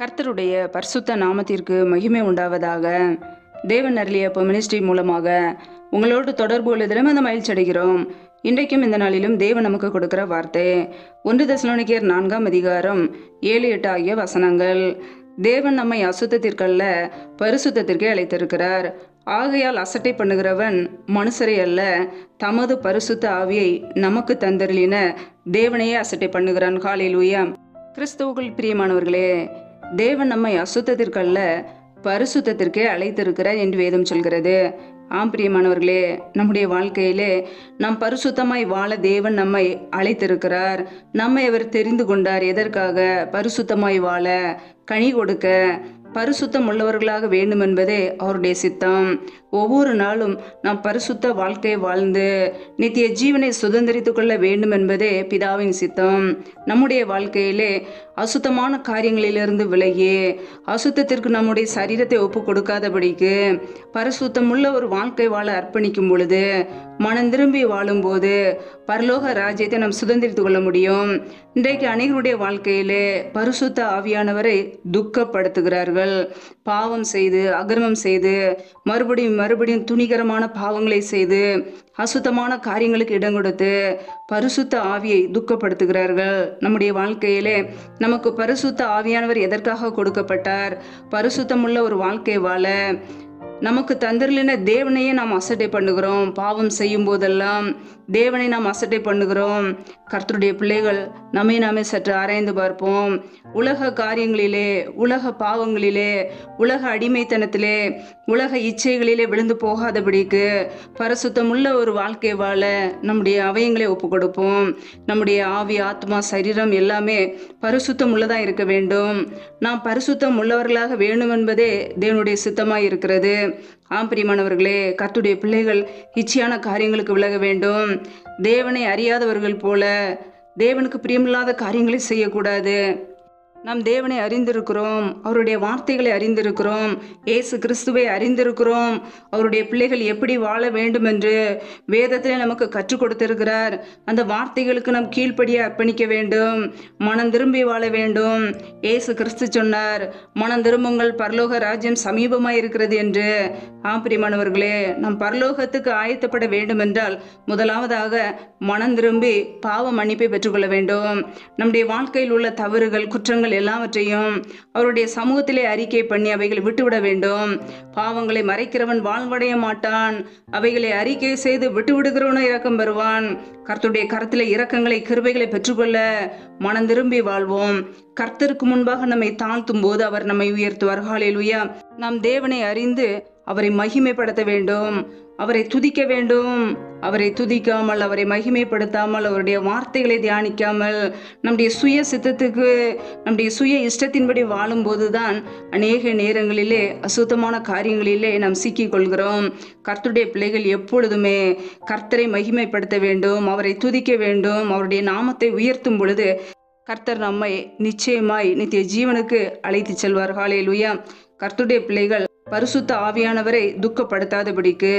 கர்த்தருடைய பரிசுத்த நாமத்திற்கு மகிமை உண்டாவதாக. தேவன் அருளிய மினிஸ்ட்ரி மூலமாக உங்களோடு தொடர்பு கொள்வதிலும் அந்த மகிழ்ச்சி அடைகிறோம். இன்றைக்கும் இந்த நாளிலும் தேவன் நமக்கு கொடுக்கிற வார்த்தை 1 தெசலோனிக்கேயர் 4ஆம் அதிகாரம் 7-8 ஆகிய வசனங்கள். தேவன் நம்மை அசுத்தத்திற்கல்ல பரிசுத்தத்திற்கே அழைத்திருக்கிறார். ஆகையால் அசட்டை பண்ணுகிறவன் மனுஷரை அல்ல, தமது பரிசுத்த ஆவியை நமக்கு தந்தருளின தேவனையே அசட்டை பண்ணுகிறான். ஹல்லேலூயா. கிறிஸ்துவுக்குள் பிரியமானவர்களே, தேவன் நம்மை அசுத்தத்திற்கல்ல பரிசுத்தத்திற்கே அழைத்திருக்கிறார் என்று வேதம் சொல்கிறது. ஆம் பிரியமானவர்களே, நம்முடைய வாழ்க்கையிலே நாம் பரிசுத்தமாய் வாழ தேவன் நம்மை அழைத்திருக்கிறார். நம்மை அவர் தெரிந்து கொண்டார். எதற்காக? பரிசுத்தமாய் வாழ, கனி கொடுக்க, பரிசுத்தம் உள்ளவர்களாக வேண்டும் என்பதே அவருடைய சித்தம். ஒவ்வொரு நாளும் நாம் பரிசுத்த வாழ்க்கையை வாழ்ந்து நித்திய ஜீவனை சுதந்திரித்துக் கொள்ள வேண்டும் என்பதே பிதாவின் சித்தம். நம்முடைய வாழ்க்கையிலே அசுத்தமான காரியங்களிலிருந்து விலகி அசுத்தத்திற்கு நம்முடைய சரீரத்தை ஒப்பு கொடுக்காதபடிக்கு பரிசுத்தம் உள்ள ஒரு வாழ்க்கை வாழ அர்ப்பணிக்கும் பொழுது, மனம் திரும்பி வாழும்போது பரலோக ராஜ்யத்தை நாம் சுதந்திரித்துக் கொள்ள முடியும். இன்றைக்கு அநேகருடைய வாழ்க்கையிலே பரிசுத்த ஆவியானவரை துக்கப்படுத்துகிறார்கள். பாவம் செய்து, அக்கிரமம் செய்து, மறுபடியும் துணிகரமான பாவங்களை செய்து, அசுத்தமான காரியங்களுக்கு இடம் கொடுத்து பரிசுத்த ஆவியை துக்கப்படுத்துகிறார்கள். நம்முடைய வாழ்க்கையிலே நமக்கு பரிசுத்த ஆவியானவர் எதற்காக கொடுக்கப்பட்டார்? பரிசுத்தம் உள்ள ஒரு வாழ்க்கை வாழ. நமக்கு தந்தருளின தேவனையே நாம் அசட்டை பண்ணுகிறோம். பாவம் செய்யும் போதெல்லாம் தேவனை நாம் அசட்டை பண்ணுகிறோம். கர்த்தருடைய பிள்ளைகள் நம்மை நாமே சற்று ஆராய்ந்து பார்ப்போம். உலக காரியங்களிலே, உலக பாவங்களிலே, உலக அடிமைத்தனத்திலே, உலக இச்சைகளிலே விழுந்து போகாதபடிக்கு பரிசுத்தமுள்ள ஒரு வாழ்க்கை வாழ நம்முடைய அவயங்களை ஒப்பு கொடுப்போம். நம்முடைய ஆவி, ஆத்மா, சரீரம் எல்லாமே பரிசுத்தம் உள்ளதாக இருக்க வேண்டும். நாம் பரிசுத்தம் உள்ளவர்களாக வேண்டும் என்பதே தேவனுடைய சித்தமாய் இருக்கிறது. ஆம் பிரியமானவர்களே, கர்த்தருடைய பிள்ளைகள் இச்சையான காரியங்களுக்கு விலக வேண்டும். தேவனை அறியாதவர்கள் போல தேவனுக்கு பிரியமில்லாத காரியங்களை செய்யக்கூடாது. நாம் தேவனை அறிந்திருக்கிறோம், அவருடைய வார்த்தைகளை அறிந்திருக்கிறோம், இயேசு கிறிஸ்துவை அறிந்திருக்கிறோம். அவருடைய பிள்ளைகள் எப்படி வாழ வேண்டும் என்று வேதத்திலே நமக்கு கற்றுக் கொடுத்திருக்கிறார். அந்த வார்த்தைகளுக்கு நாம் கீழ்ப்படிய அர்ப்பணிக்க வேண்டும். மனம் திரும்பி வாழ வேண்டும். இயேசு கிறிஸ்து சொன்னார், மனம் திரும்புங்கள், பரலோக ராஜ்யம் சமீபமாய் இருக்கிறது என்று. ஆம் பிரியமானவர்களே, நாம் பரலோகத்துக்கு ஆயத்தப்பட வேண்டும் என்றால் முதலாவதாக மனம் திரும்பி பாவ மன்னிப்பை பெற்றுக்கொள்ள வேண்டும். நம்முடைய வாழ்க்கையில் உள்ள தவறுகள், குற்றங்கள் எல்லாவற்றையும் அவருடைய சமூகத்திலே அறிக்கை பண்ணி அவைகளை விட்டுவிட வேண்டும். பாவங்களை மறைக்கிறவன் வாழ்வடைய மாட்டான், அவைகளை அறிக்கை செய்து விட்டுவிடுகிறவனோ இரக்கம் பெறுவான். கர்த்தருடைய கரத்திலே இரக்கங்களை, கிருபைகளை பெற்றுக்கொள்ள மனம் திரும்பி வாழ்வோம். கர்த்தருக்கு முன்பாக நம்மை தாழ்த்தும் போது அவர் நம்மை உயர்த்துவார். ஹல்லேலூயா. நாம் தேவனை அறிந்து அவரை மகிமைப்படுத்த வேண்டும், அவரை துதிக்க வேண்டும். அவரை துதிக்காமல், அவரை மகிமைப்படுத்தாமல், அவருடைய வார்த்தைகளை தியானிக்காமல் நம்முடைய சுய சித்தத்துக்கு, நம்முடைய சுய இஷ்டத்தின்படி வாழும்போது தான் அநேக நேரங்களிலே அசுத்தமான காரியங்களிலே நாம் சிக்கிக் கொள்கிறோம். கர்த்தருடைய பிள்ளைகள் எப்பொழுதுமே கர்த்தரை மகிமைப்படுத்த வேண்டும், அவரை துதிக்க வேண்டும். அவருடைய நாமத்தை உயர்த்தும் பொழுது கர்த்தர் நம்மை நிச்சயமாய் நித்திய ஜீவனுக்கு அழைத்து செல்வார். ஹல்லேலூயா. கர்த்தருடைய பிள்ளைகள் பரிசுத்த ஆவியானவரை துக்கப்படுத்தாதபடிக்கு,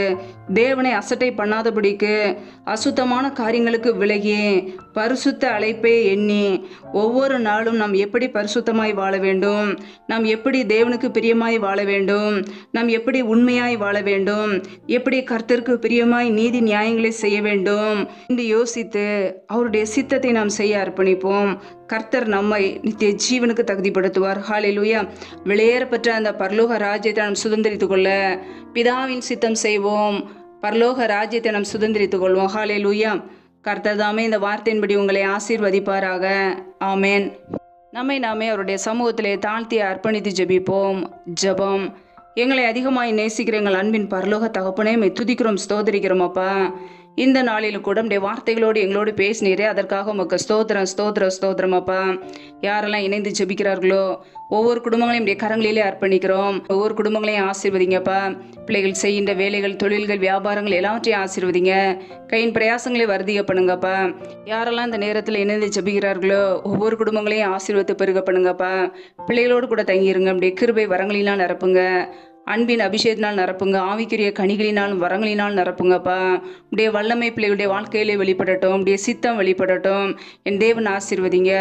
தேவனை அசட்டை பண்ணாதபடிக்கு, அசுத்தமான காரியங்களுக்கு விலகி பரிசுத்த அழைப்பை எண்ணி ஒவ்வொரு நாளும் நாம் எப்படி பரிசுத்தமாய் வாழ வேண்டும், நாம் எப்படி தேவனுக்கு பிரியமாய் வாழ வேண்டும், நாம் எப்படி உண்மையாய் வாழ வேண்டும், எப்படி கர்த்தருக்கு பிரியமாய் நீதி நியாயங்களை செய்ய வேண்டும் என்று யோசித்து அவருடைய சித்தத்தை நாம் செய்ய அர்ப்பணிப்போம். கர்த்தர் நம்மை நித்திய ஜீவனுக்கு தகுதிப்படுத்துவார். ஹல்லேலூயா. வெளியேறப்பட்ட அந்த பரலோக ராஜ்யத்தை நாம் சுதந்திரித்துக் கொள்ள பிதாவின் சித்தம் செய்வோம். பரலோக ராஜ்யத்தை நாம் சுதந்திரித்துக் கொள்வோம். ஹல்லேலூயா. கர்த்தர் தாமே இந்த வார்த்தையின்படி உங்களை ஆசீர்வதிப்பாராக. ஆமேன். நம்மை நாமே அவருடைய சமூகத்திலே தாழ்த்தி அர்ப்பணித்து ஜெபிப்போம். ஜெபம். எங்களை அதிகமாய் நேசிக்கிற எங்கள் அன்பின் பரலோக தகப்பனே, மை துதிக்கிறோம், ஸ்தோத்திரிக்கிறோம் அப்பா. இந்த நாளில் கூட நம்முடைய வார்த்தைகளோடு எங்களோடு பேசினீரே, அதற்காக உமக்கு ஸ்தோத்திரம், ஸ்தோத்திரம், ஸ்தோத்திரம் அப்பா. யாரெல்லாம் இணைந்து ஜெபிக்கிறார்களோ ஒவ்வொரு குடும்பங்களையும் நம்முடைய கரங்களிலே அர்ப்பணிக்கிறோம். ஒவ்வொரு குடும்பங்களையும் ஆசீர்வதிங்கப்பா. பிள்ளைகள் செய்கின்ற வேலைகள், தொழில்கள், வியாபாரங்கள் எல்லாவற்றையும் ஆசீர்வதிங்க. கையின் பிரயாசங்களை வருதிக பண்ணுங்கப்பா. யாரெல்லாம் இந்த நேரத்தில் இணைந்து ஜெபிக்கிறார்களோ ஒவ்வொரு குடும்பங்களையும் ஆசீர்வதித்து பெருக பண்ணுங்கப்பா. பிள்ளைகளோடு கூட தங்கியிருங்க. நம்முடைய கிருபை வரங்களினால் நிரப்புங்க. அன்பின் அபிஷேகத்தினால் நிரப்புங்க. ஆவிக்குரிய கனிகளினாலும் வரங்களினால் நிரப்புங்கப்பா. உடைய வல்லமை பிள்ளைகளுடைய வாழ்க்கையிலே வெளிப்படட்டும். உடைய சித்தம் வெளிப்படட்டும். என் தேவன் ஆசீர்வதிங்க.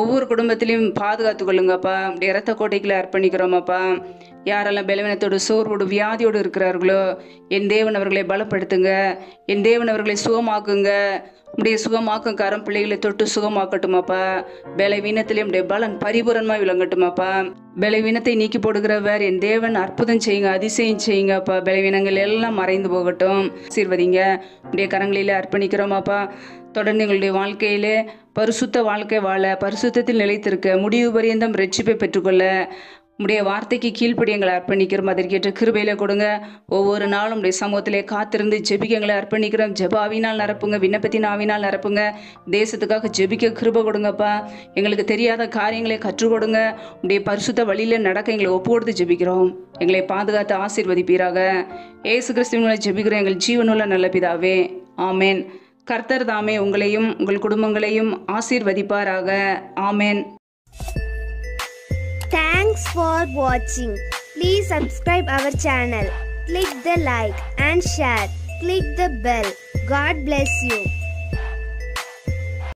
ஒவ்வொரு குடும்பத்திலையும் பாதுகாத்து கொள்ளுங்கப்பா. அப்படி இரத்த கோட்டைக்குள்ள அர்ப்பணிக்கிறோமாப்பா. யாரெல்லாம் பலவீனத்தோடு சோர்வோடு வியாதியோடு இருக்கிறார்களோ என் தேவன் அவர்களை பலப்படுத்துங்க. என் தேவன் அவர்களை சுகமாக்குங்க. உடைய சுகமாக்கும் காரம் பிள்ளைகளை தொட்டு சுகமாக்கட்டுமாப்பா. பலவீனத்திலே உடைய பலன் பரிபூரணமா விளங்கட்டுமாப்பா. பலவீனத்தை நீக்கி போடுகிறவர் என் தேவன் அற்புதம் செய்யுங்க, அதிசயம் செய்யுங்கப்பா. பலவீனங்கள் எல்லாம் மறைந்து போகட்டும். ஆசீர்வதிங்க. உடைய கரங்களிலே அர்ப்பணிக்கிறோமாப்பா. தொடர்ந்து எங்களுடைய வாழ்க்கையிலே பரிசுத்த வாழ்க்கை வாழ, பரிசுத்தத்தில் நிலைத்திருக்க, முடிவு பரியந்தம் ரட்சிப்பை பெற்றுக்கொள்ள உடைய வார்த்தைக்கு கீழ்ப்படி எங்களை அர்ப்பணிக்கிறோம். அதற்கேற்ற கிருபையில கொடுங்க. ஒவ்வொரு நாளும் உடைய சமூகத்திலே காத்திருந்து ஜெபிக்க எங்களை அர்ப்பணிக்கிறோம். ஜெப ஆவினால் நிரப்புங்க, விண்ணப்பத்தின் ஆவினால் நிரப்புங்க. தேசத்துக்காக ஜெபிக்க கிருபை கொடுங்கப்பா. எங்களுக்கு தெரியாத காரியங்களை கற்றுக் கொடுங்க. உடைய பரிசுத்த வழியில நடக்க எங்களை ஒப்பு கொடுத்து ஜெபிக்கிறோம். எங்களை பாதுகாத்து ஆசீர்வதிப்பீராக. இயேசு கிறிஸ்துவின் மூலம் ஜெபிக்கிறோம் எங்கள் ஜீவனுள்ள நல்ல பிதாவே, ஆமேன். கர்த்தர் தாமே உங்களையும் உங்கள் குடும்பங்களையும் ஆசீர்வதிப்பாராக. ஆமேன். Thanks for watching. Please subscribe our channel. Click the like and share. Click the bell. God bless you.